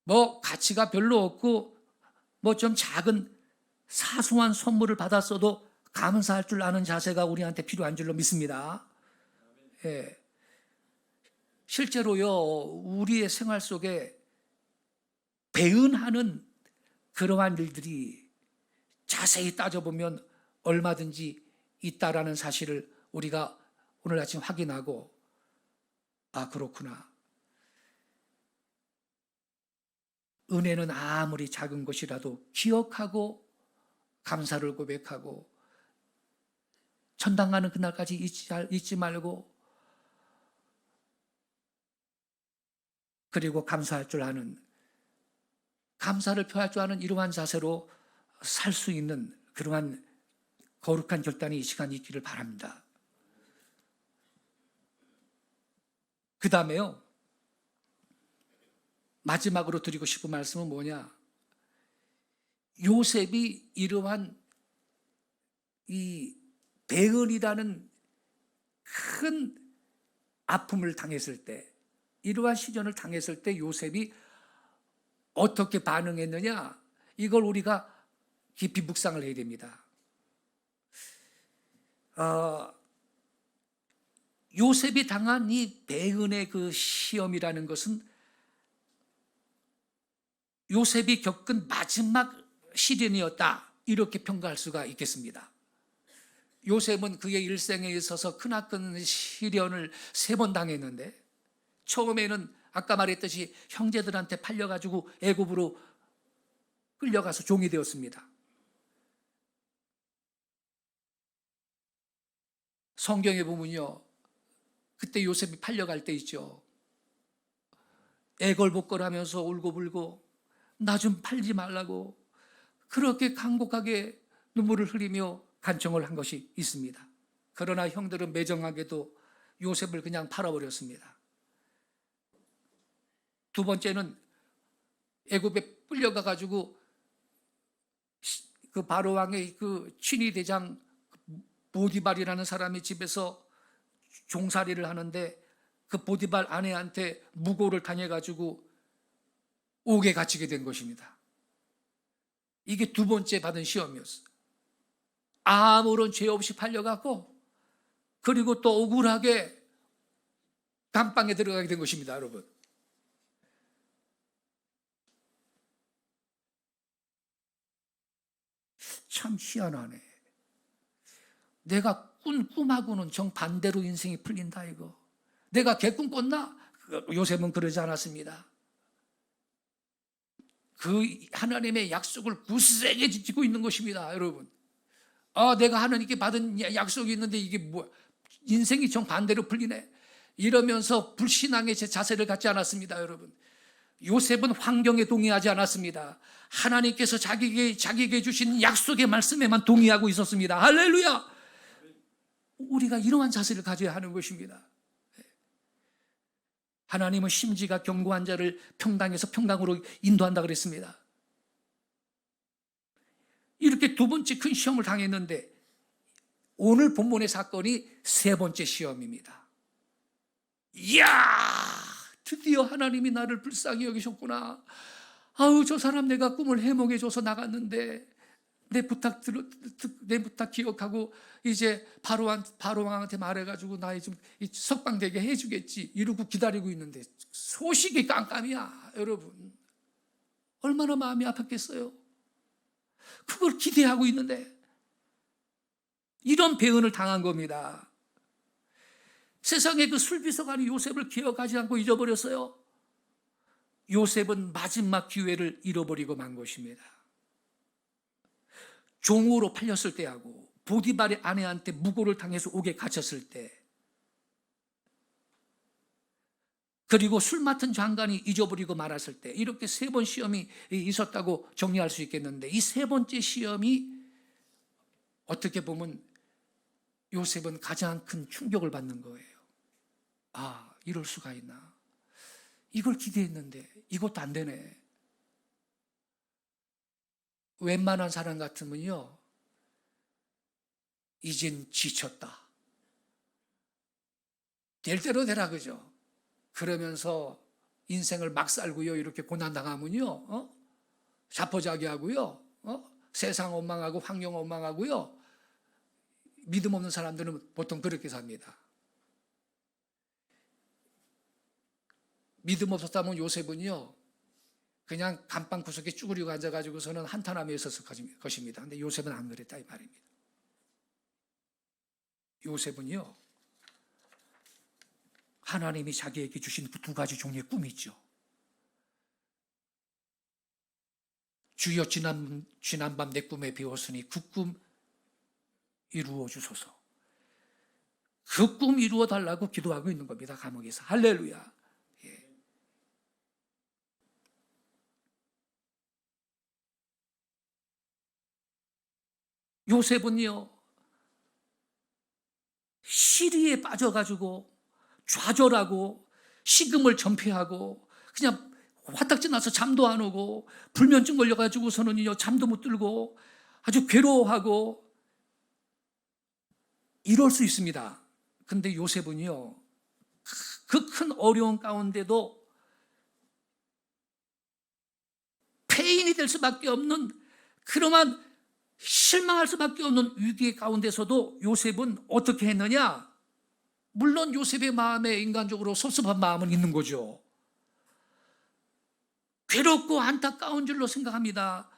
뭐 가치가 별로 없고 뭐 좀 작은 사소한 선물을 받았어도 감사할 줄 아는 자세가 우리한테 필요한 줄로 믿습니다. 예. 실제로요, 우리의 생활 속에 배은하는 그러한 일들이 자세히 따져보면 얼마든지 있다라는 사실을 우리가 오늘 아침 확인하고, 아, 그렇구나. 은혜는 아무리 작은 것이라도 기억하고 감사를 고백하고 천당 가는 그날까지 잊지 말고, 그리고 감사할 줄 아는, 감사를 표할 줄 아는 이러한 자세로 살 수 있는 그러한 거룩한 결단이 이 시간에 있기를 바랍니다. 그 다음에요, 마지막으로 드리고 싶은 말씀은 뭐냐? 요셉이 이러한 이 배은이라는 큰 아픔을 당했을 때, 이러한 시련을 당했을 때 요셉이 어떻게 반응했느냐? 이걸 우리가 깊이 묵상을 해야 됩니다. 요셉이 당한 이 배은의 그 시험이라는 것은 요셉이 겪은 마지막 시련이었다, 이렇게 평가할 수가 있겠습니다. 요셉은 그의 일생에 있어서 크나큰 시련을 3번 당했는데, 처음에는 아까 말했듯이 형제들한테 팔려가지고 애굽으로 끌려가서 종이 되었습니다. 성경에 보면요, 그때 요셉이 팔려갈 때 있죠. 애걸복걸하면서 울고불고 나 좀 팔지 말라고 그렇게 간곡하게 눈물을 흘리며 간청을 한 것이 있습니다. 그러나 형들은 매정하게도 요셉을 그냥 팔아버렸습니다. 두 번째는 애굽에 끌려가가지고 그 바로 왕의 그 친위 대장 보디발이라는 사람의 집에서 종살이를 하는데, 그 보디발 아내한테 무고를 당해가지고 옥에 갇히게 된 것입니다. 이게 두 번째 받은 시험이었어요. 아무런 죄 없이 팔려갔고, 그리고 또 억울하게 감방에 들어가게 된 것입니다, 여러분. 참 희한하네. 내가 꾼 꿈하고는 정반대로 인생이 풀린다, 이거. 내가 개꿈 꿨나? 요셉은 그러지 않았습니다. 그 하나님의 약속을 굳세게 지키고 있는 것입니다, 여러분. 내가 하나님께 받은 약속이 있는데 이게 뭐야? 인생이 정반대로 풀리네. 이러면서 불신앙의 제 자세를 갖지 않았습니다, 여러분. 요셉은 환경에 동의하지 않았습니다. 하나님께서 자기에게 주신 약속의 말씀에만 동의하고 있었습니다. 할렐루야! 우리가 이러한 자세를 가져야 하는 것입니다. 하나님은 심지가 견고한 자를 평강에서 평강으로 인도한다 그랬습니다. 이렇게 두 번째 큰 시험을 당했는데, 오늘 본문의 사건이 3번째 시험입니다. 이야, 드디어 하나님이 나를 불쌍히 여기셨구나. 아우, 저 사람 내가 꿈을 해몽해줘서 나갔는데 내 부탁 기억하고 이제 바로 왕한테 말해가지고 나 좀 석방되게 해주겠지 이러고 기다리고 있는데 소식이 깜깜이야. 여러분 얼마나 마음이 아팠겠어요. 그걸 기대하고 있는데 이런 배은을 당한 겁니다. 세상에 그 술비서관이 요셉을 기억하지 않고 잊어버렸어요. 요셉은 마지막 기회를 잃어버리고 만 것입니다. 종으로 팔렸을 때하고 보디발의 아내한테 무고를 당해서 옥에 갇혔을 때, 그리고 술 맡은 장관이 잊어버리고 말았을 때, 이렇게 세 번 시험이 있었다고 정리할 수 있겠는데, 이 세 번째 시험이 어떻게 보면 요셉은 가장 큰 충격을 받는 거예요. 아, 이럴 수가 있나. 이걸 기대했는데 이것도 안 되네. 웬만한 사람 같으면요, 이젠 지쳤다, 될 대로 되라, 그죠? 그러면서 인생을 막 살고요, 이렇게 고난당하면요, 자포자기하고요, 세상 원망하고 환경 원망하고요, 믿음 없는 사람들은 보통 그렇게 삽니다. 믿음 없었다면 요셉은요, 그냥 감방 구석에 쭈그리고 앉아가지고서는 한탄하며 있었을 것입니다. 근데 요셉은 안 그랬다 이 말입니다. 요셉은요, 하나님이 자기에게 주신 그 두 가지 종류의 꿈이 있죠. 주여 지난밤 내 꿈에 비웠으니 그 꿈 이루어 주소서. 그 꿈 이루어 달라고 기도하고 있는 겁니다. 감옥에서. 할렐루야. 요셉은요, 시리에 빠져가지고 좌절하고 식음을 전폐하고 그냥 화딱지 나서 잠도 안 오고 불면증 걸려가지고서는요 잠도 못 들고 아주 괴로워하고 이럴 수 있습니다. 근데 요셉은요, 그 큰 어려움 가운데도 폐인이 될 수밖에 없는, 그러한 실망할 수밖에 없는 위기 가운데서도 요셉은 어떻게 했느냐? 물론 요셉의 마음에 인간적으로 섭섭한 마음은 있는 거죠. 괴롭고 안타까운 줄로 생각합니다.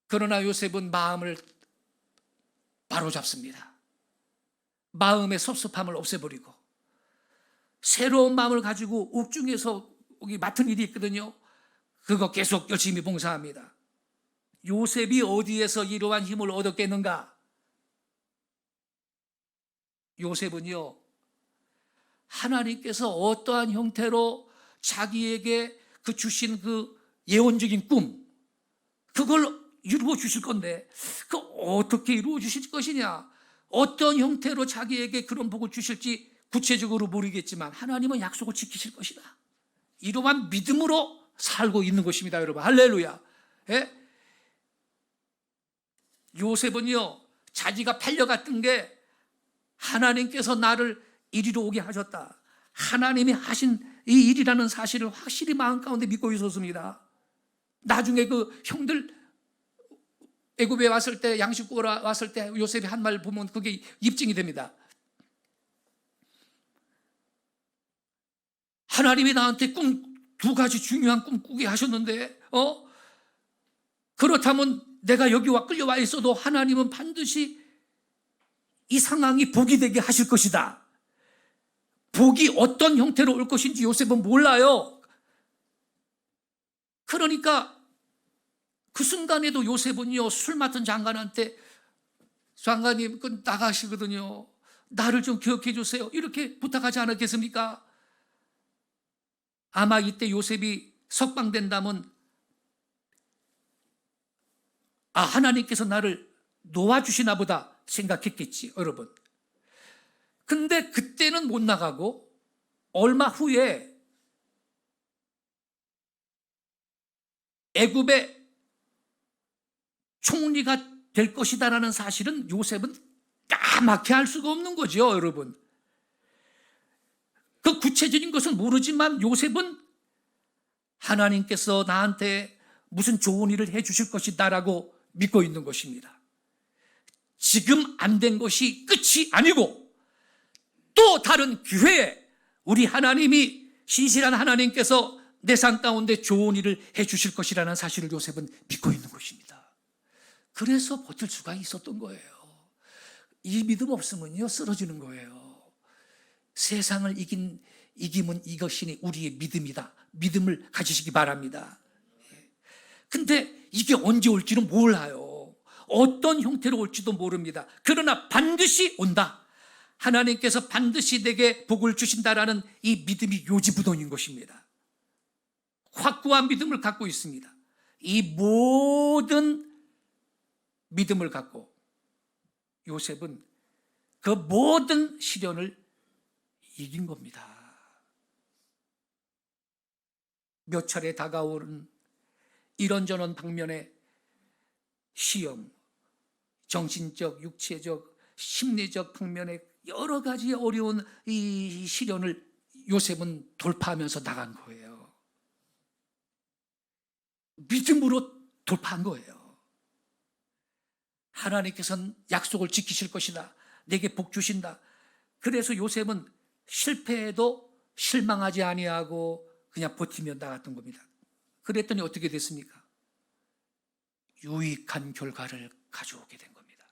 그러나 요셉은 마음을 바로잡습니다. 마음의 섭섭함을 없애버리고 새로운 마음을 가지고 옥중에서 맡은 일이 있거든요. 그거 계속 열심히 봉사합니다. 요셉이 어디에서 이러한 힘을 얻었겠는가? 요셉은요, 하나님께서 어떠한 형태로 자기에게 그 주신 그 예언적인 꿈, 그걸 이루어 주실 건데, 그 어떻게 이루어 주실 것이냐, 어떤 형태로 자기에게 그런 복을 주실지 구체적으로 모르겠지만 하나님은 약속을 지키실 것이다, 이러한 믿음으로 살고 있는 것입니다. 여러분, 할렐루야. 예? 요셉은요, 자기가 팔려갔던 게 하나님께서 나를 이리로 오게 하셨다, 하나님이 하신 이 일이라는 사실을 확실히 마음 가운데 믿고 있었습니다. 나중에 그 형들 애굽에 왔을 때, 양식 구하러 왔을 때 요셉이 한 말 보면 그게 입증이 됩니다. 하나님이 나한테 두 가지 중요한 꿈 꾸게 하셨는데, 그렇다면 내가 여기 끌려와 있어도 하나님은 반드시 이 상황이 복이 되게 하실 것이다. 복이 어떤 형태로 올 것인지 요셉은 몰라요. 그러니까 그 순간에도 요셉은요, 술 맡은 장관한테, 장관님 나가시거든요, 나를 좀 기억해 주세요, 이렇게 부탁하지 않았겠습니까? 아마 이때 요셉이 석방된다면, 아, 하나님께서 나를 놓아주시나 보다 생각했겠지, 여러분. 근데 그때는 못 나가고 얼마 후에 애굽의 총리가 될 것이다라는 사실은 요셉은 까맣게 알 수가 없는 거죠, 여러분. 그 구체적인 것은 모르지만 요셉은 하나님께서 나한테 무슨 좋은 일을 해 주실 것이다라고 믿고 있는 것입니다. 지금 안 된 것이 끝이 아니고 또 다른 기회에 우리 하나님이 신실한 하나님께서 내 삶 가운데 좋은 일을 해 주실 것이라는 사실을 요셉은 믿고 있는 것입니다. 그래서 버틸 수가 있었던 거예요. 이 믿음 없으면요 쓰러지는 거예요. 세상을 이김은 이것이니 우리의 믿음이다. 믿음을 가지시기 바랍니다. 근데 이게 언제 올지는 몰라요. 어떤 형태로 올지도 모릅니다. 그러나 반드시 온다. 하나님께서 반드시 내게 복을 주신다라는 이 믿음이 요지부동인 것입니다. 확고한 믿음을 갖고 있습니다. 이 모든 믿음을 갖고 요셉은 그 모든 시련을 이긴 겁니다. 몇 차례 다가오는 이런저런 방면의 시험, 정신적, 육체적, 심리적 방면의 여러 가지 어려운 이 시련을 요셉은 돌파하면서 나간 거예요. 믿음으로 돌파한 거예요. 하나님께서는 약속을 지키실 것이다. 내게 복 주신다. 그래서 요셉은 실패해도 실망하지 아니하고 그냥 버티며 나갔던 겁니다. 그랬더니 어떻게 됐습니까? 유익한 결과를 가져오게 된 겁니다.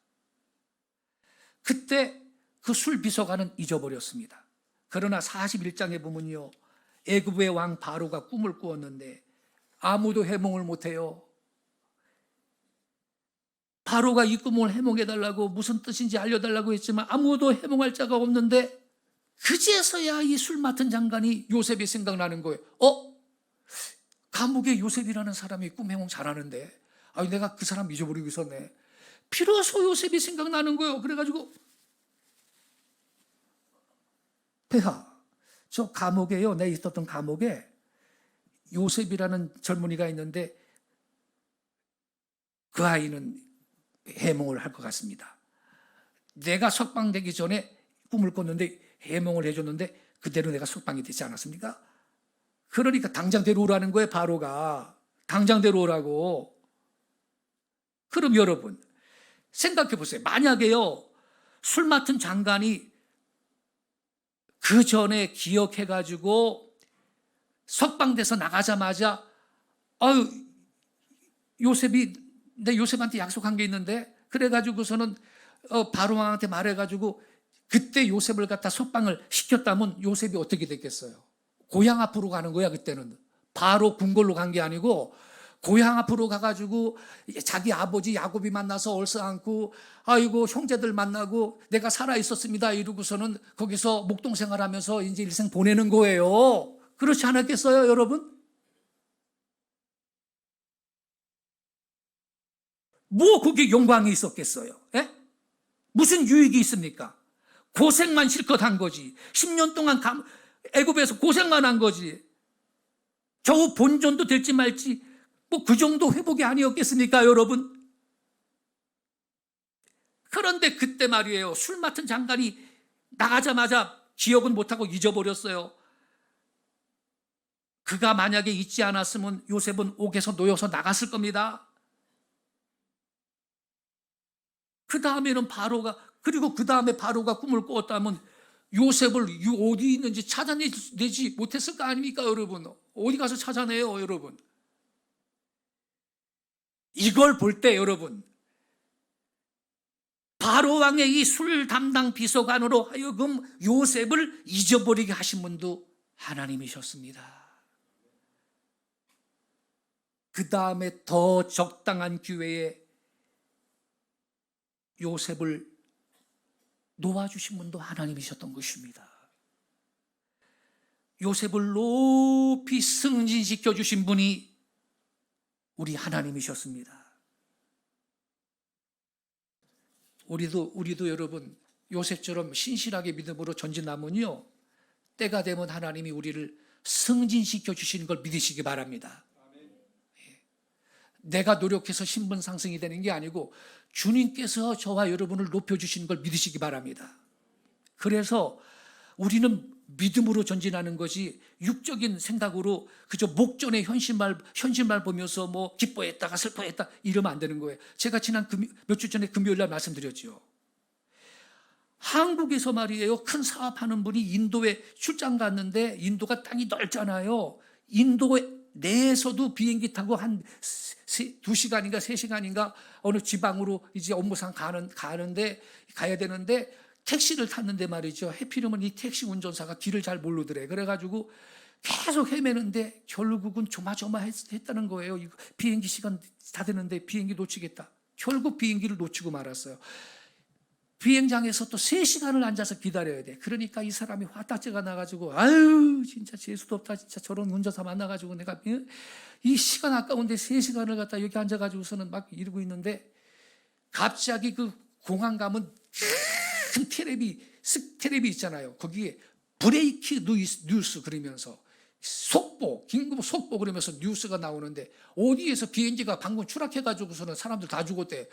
그때 그 술 비서관은 잊어버렸습니다. 그러나 41장에 보면요, 애굽의 왕 바로가 꿈을 꾸었는데 아무도 해몽을 못해요. 바로가 이 꿈을 해몽해달라고 무슨 뜻인지 알려달라고 했지만 아무도 해몽할 자가 없는데 그제서야 이 술 맡은 장관이 요셉이 생각나는 거예요. 감옥에 요셉이라는 사람이 꿈 해몽 잘하는데 내가 그 사람 잊어버리고 있었네. 비로소 요셉이 생각나는 거예요. 그래가지고 폐하, 저 감옥에요, 내 있었던 감옥에 요셉이라는 젊은이가 있는데 그 아이는 해몽을 할 것 같습니다. 내가 석방되기 전에 꿈을 꿨는데 해몽을 해줬는데 그대로 내가 석방이 되지 않았습니까? 그러니까 당장 데려오라는 거예요. 바로가 당장 데려오라고. 그럼 여러분 생각해 보세요. 만약에요 술 맡은 장관이 그 전에 기억해가지고 석방돼서 나가자마자 요셉이 내 요셉한테 약속한 게 있는데 그래가지고서는 바로 왕한테 말해가지고 그때 요셉을 갖다 석방을 시켰다면 요셉이 어떻게 됐겠어요? 고향 앞으로 가는 거야. 그때는 바로 궁궐로 간 게 아니고 고향 앞으로 가가지고 자기 아버지 야곱이 만나서 얼싸안고 아이고 형제들 만나고 내가 살아있었습니다 이러고서는 거기서 목동생활하면서 이제 일생 보내는 거예요. 그렇지 않았겠어요 여러분? 뭐 그게 영광이 있었겠어요? 에? 무슨 유익이 있습니까? 고생만 실컷 한 거지. 10년 동안 애굽에서 고생만 한 거지. 겨우 본전도 될지 말지 뭐 그 정도 회복이 아니었겠습니까 여러분? 그런데 그때 말이에요 술 맡은 장관이 나가자마자 기억은 못하고 잊어버렸어요. 그가 만약에 잊지 않았으면 요셉은 옥에서 놓여서 나갔을 겁니다. 그 다음에는 그리고 그 다음에 바로가 꿈을 꾸었다면 요셉을 어디 있는지 찾아내지 못했을 거 아닙니까 여러분? 어디 가서 찾아내요 여러분? 이걸 볼 때 여러분 바로 왕의 이 술 담당 비서관으로 하여금 요셉을 잊어버리게 하신 분도 하나님이셨습니다. 그 다음에 더 적당한 기회에 요셉을 놓아주신 분도 하나님이셨던 것입니다. 요셉을 높이 승진시켜 주신 분이 우리 하나님이셨습니다. 우리도 여러분 요셉처럼 신실하게 믿음으로 전진하면요 때가 되면 하나님이 우리를 승진시켜 주시는 걸 믿으시기 바랍니다. 내가 노력해서 신분 상승이 되는 게 아니고 주님께서 저와 여러분을 높여주시는 걸 믿으시기 바랍니다. 그래서 우리는 믿음으로 전진하는 것이 육적인 생각으로 그저 목전의 현실만 보면서 뭐 기뻐했다가 슬퍼했다 이러면 안 되는 거예요. 제가 지난 몇 주 전에 금요일 날 말씀드렸죠. 한국에서 말이에요. 큰 사업하는 분이 인도에 출장 갔는데 인도가 땅이 넓잖아요. 인도 내에서도 비행기 타고 한 2시간인가 3시간인가 어느 지방으로 이제 업무상 가는데 가야 되는데 택시를 탔는데 말이죠. 해피름은 이 택시 운전사가 길을 잘 모르더래. 그래가지고 계속 헤매는데 결국은 조마조마했다는 거예요. 비행기 시간 다 되는데 비행기 놓치겠다. 결국 비행기를 놓치고 말았어요. 비행장에서 또 3시간을 앉아서 기다려야 돼. 그러니까 이 사람이 화딱지가 나가지고 아유 진짜 재수도 없다. 진짜 저런 운전사 만나가지고 내가 이 시간 아까운데 3시간을 갖다 여기 앉아가지고서는 막 이러고 있는데 갑자기 그 공항 가면 큰 텔레비 있잖아요. 거기에 브레이크 뉴스 그러면서 긴급 속보 그러면서 뉴스가 나오는데 어디에서 비행기가 방금 추락해가지고서는 사람들 다 죽었대.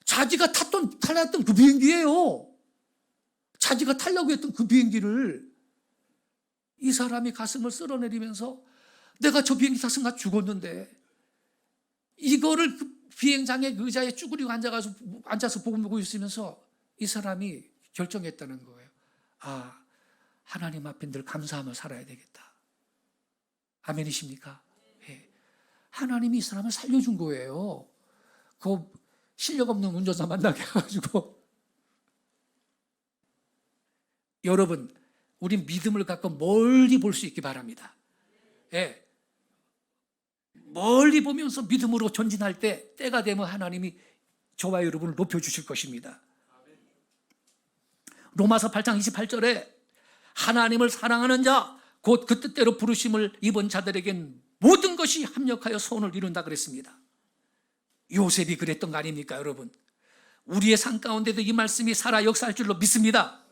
자기가 탈렸던 그 비행기예요. 자기가 타려고 했던 그 비행기를 이 사람이 가슴을 쓸어내리면서 내가 저 비행기 탔으면 죽었는데 이거를 그 비행장의 의자에 쭈그리고 앉아서 보고 있으면서 이 사람이 결정했다는 거예요. 아, 하나님 앞에 늘 감사하며 살아야 되겠다. 아멘이십니까? 예. 하나님이 이 사람을 살려준 거예요. 그 실력 없는 운전사 만나게 해가지고. 여러분, 우린 믿음을 갖고 멀리 볼 수 있기 바랍니다. 예. 멀리 보면서 믿음으로 전진할 때가 되면 하나님이 저와 여러분을 높여주실 것입니다. 로마서 8장 28절에 하나님을 사랑하는 자, 곧 그 뜻대로 부르심을 입은 자들에겐 모든 것이 합력하여 소원을 이룬다 그랬습니다. 요셉이 그랬던 거 아닙니까, 여러분? 우리의 삶 가운데도 이 말씀이 살아 역사할 줄로 믿습니다.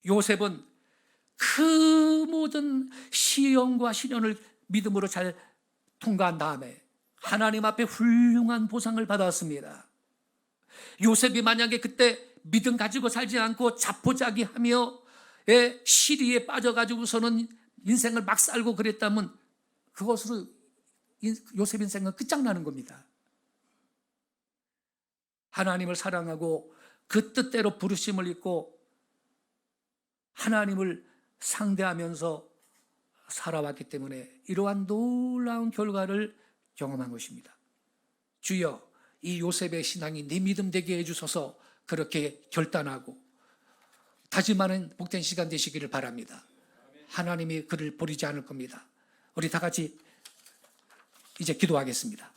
요셉은 그 모든 시험과 시련을 믿음으로 잘 통과한 다음에 하나님 앞에 훌륭한 보상을 받았습니다. 요셉이 만약에 그때 믿음 가지고 살지 않고 자포자기하며 시리에 빠져가지고서는 인생을 막 살고 그랬다면 그것으로 요셉 인생은 끝장나는 겁니다. 하나님을 사랑하고 그 뜻대로 부르심을 입고 하나님을 상대하면서 살아왔기 때문에 이러한 놀라운 결과를 경험한 것입니다. 주여, 이 요셉의 신앙이 네 믿음 되게 해주셔서 그렇게 결단하고 다짐하는 복된 시간 되시기를 바랍니다. 하나님이 그를 버리지 않을 겁니다. 우리 다 같이 이제 기도하겠습니다.